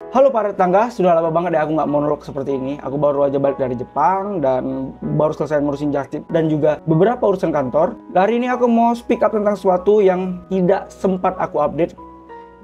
Halo para tetangga, sudah lama banget ya aku nggak monolog seperti ini. Aku baru aja balik dari Jepang dan baru selesai ngurusin jastip dan juga beberapa urusan kantor. Hari ini aku mau speak up tentang sesuatu yang tidak sempat aku update.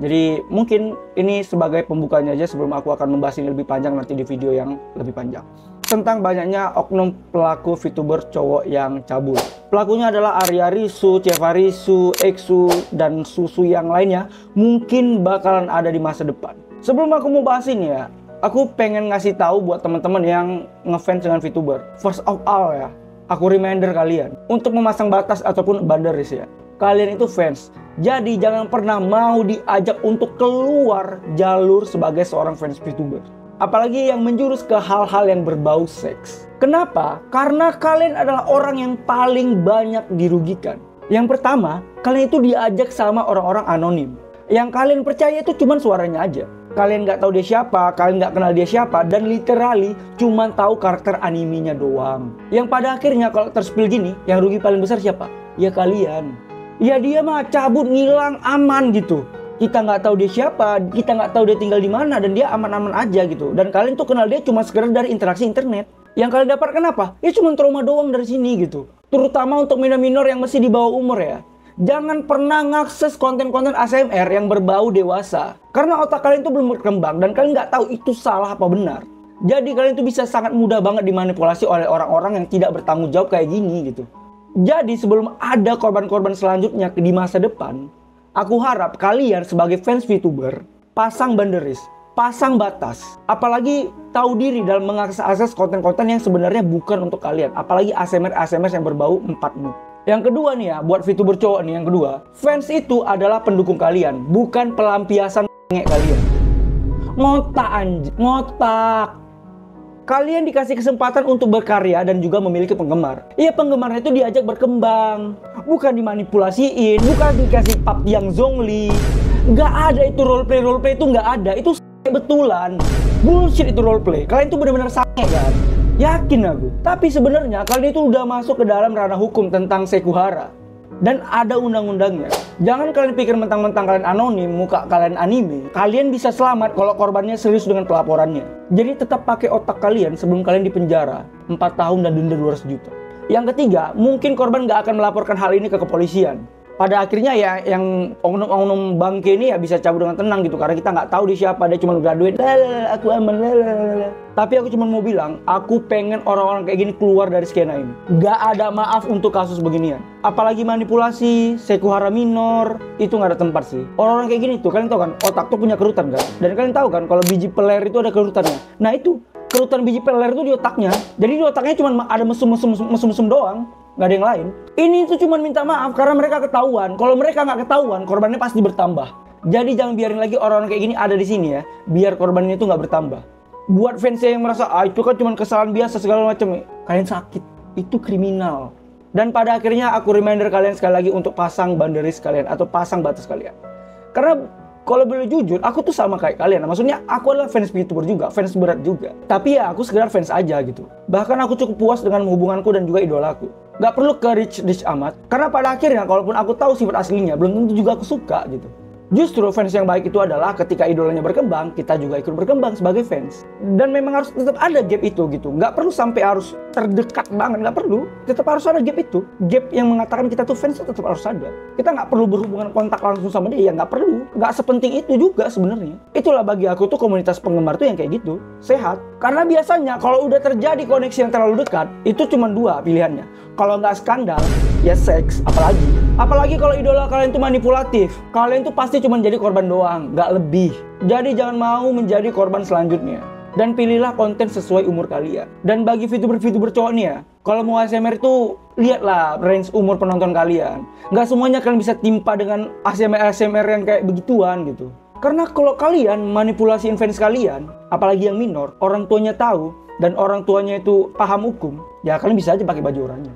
Jadi mungkin ini sebagai pembukanya aja sebelum aku akan membahas ini lebih panjang nanti di video yang lebih panjang. Tentang banyaknya oknum pelaku VTuber cowok yang cabul. Pelakunya adalah Arya Risu, Cheva Risu, Exu, dan Susu yang lainnya mungkin bakalan ada di masa depan. Sebelum aku mau bahas ini ya, aku pengen ngasih tahu buat teman-teman yang ngefans dengan VTuber. First of all ya, aku reminder kalian untuk memasang batas ataupun boundaries ya. Kalian itu fans, jadi jangan pernah mau diajak untuk keluar jalur sebagai seorang fans VTuber. Apalagi yang menjurus ke hal-hal yang berbau seks. Kenapa? Karena kalian adalah orang yang paling banyak dirugikan. Yang pertama, kalian itu diajak sama orang-orang anonim. Yang kalian percaya itu cuma suaranya aja. Kalian nggak tahu dia siapa, kalian nggak kenal dia siapa, dan literally cuma tahu karakter animenya doang. Yang pada akhirnya kalau terspill gini, yang rugi paling besar siapa? Ya kalian. Ya dia mah cabut, ngilang, aman gitu. Kita nggak tahu dia siapa, kita nggak tahu dia tinggal di mana, dan dia aman-aman aja gitu. Dan kalian tuh kenal dia cuma sekedar dari interaksi internet. Yang kalian dapatkan apa? Ya cuma trauma doang dari sini gitu. Terutama untuk minor-minor yang masih di bawah umur ya. Jangan pernah ngakses konten-konten ASMR yang berbau dewasa. Karena otak kalian tuh belum berkembang dan kalian nggak tahu itu salah apa benar. Jadi kalian tuh bisa sangat mudah banget dimanipulasi oleh orang-orang yang tidak bertanggung jawab kayak gini gitu. Jadi sebelum ada korban-korban selanjutnya di masa depan, aku harap kalian sebagai fans VTuber pasang boundaries, pasang batas. Apalagi tahu diri dalam mengakses konten-konten yang sebenarnya bukan untuk kalian. Apalagi ASMR yang berbau empatmu. Yang kedua nih ya, buat VTuber cowok nih yang kedua, fans itu adalah pendukung kalian, bukan pelampiasan kalian. Ngotak. Kalian dikasih kesempatan untuk berkarya dan juga memiliki penggemar. Iya, penggemarnya itu diajak berkembang, bukan dimanipulasiin, bukan dikasih pub yang zongli. Nggak ada itu roleplay itu nggak ada, itu betulan. Bullshit itu roleplay. Kalian tuh benar-benar sange kan? Yakin aku. Tapi sebenarnya kalian itu udah masuk ke dalam ranah hukum tentang sekuhara. Dan ada undang-undangnya. Jangan kalian pikir mentang-mentang kalian anonim, muka kalian anime. Kalian bisa selamat kalau korbannya serius dengan pelaporannya. Jadi tetap pakai otak kalian sebelum kalian dipenjara 4 tahun dan denda 200 juta. Yang ketiga, mungkin korban gak akan melaporkan hal ini ke kepolisian. Pada akhirnya ya yang oknum-oknum bangke ini ya bisa cabut dengan tenang gitu. Karena kita nggak tahu dia siapa, dia cuma graduate, aku aman, Tapi aku cuma mau bilang, aku pengen orang-orang kayak gini keluar dari skena ini. Gak ada maaf untuk kasus beginian. Apalagi manipulasi, sekuhara minor, itu nggak ada tempat sih. Orang-orang kayak gini tuh, kalian tahu kan, otak tuh punya kerutan kan. Dan kalian tahu kan, kalau biji peler itu ada kerutannya. Nah itu, kerutan biji peler itu di otaknya. Jadi di otaknya cuma ada mesum-mesum doang. Nggak ada yang lain. Ini tuh cuma minta maaf karena mereka ketahuan. Kalau mereka nggak ketahuan, korbannya pasti bertambah. Jadi jangan biarin lagi orang-orang kayak gini ada di sini ya, biar korbannya itu nggak bertambah. Buat fans yang merasa itu kan cuma kesalahan biasa segala macam, kalian sakit, itu kriminal. Dan pada akhirnya aku reminder kalian sekali lagi untuk pasang boundaries kalian atau pasang batas kalian. Karena kalau boleh jujur, aku tuh sama kayak kalian. Maksudnya aku adalah fans VTuber juga, fans berat juga. Tapi ya aku sekedar fans aja gitu. Bahkan aku cukup puas dengan hubunganku dan juga idolaku. Gak perlu ke rich amat. Karena pada akhirnya kalaupun aku tahu sifat aslinya, belum tentu juga aku suka gitu. Justru fans yang baik itu adalah ketika idolanya berkembang, kita juga ikut berkembang sebagai fans. Dan memang harus tetap ada gap itu gitu. Nggak perlu sampai harus terdekat banget, nggak perlu. Tetap harus ada gap itu. Gap yang mengatakan kita tuh fans tetap harus ada. Kita nggak perlu berhubungan kontak langsung sama dia, ya nggak perlu. Nggak sepenting itu juga sebenarnya. Itulah bagi aku tuh komunitas penggemar tuh yang kayak gitu. Sehat. Karena biasanya kalau udah terjadi koneksi yang terlalu dekat, itu cuma dua pilihannya. Kalau nggak skandal, ya seks, apalagi kalau idola kalian tuh manipulatif, kalian tuh pasti cuma jadi korban doang, nggak lebih. Jadi jangan mau menjadi korban selanjutnya. Dan pilihlah konten sesuai umur kalian. Dan bagi VTuber cowok nih ya, kalau mau ASMR itu lihatlah range umur penonton kalian. Nggak semuanya kalian bisa timpa dengan ASMR yang kayak begituan gitu. Karena kalau kalian manipulasi fans kalian, apalagi yang minor, orang tuanya tahu, dan orang tuanya itu paham hukum, ya kalian bisa aja pakai baju orangnya.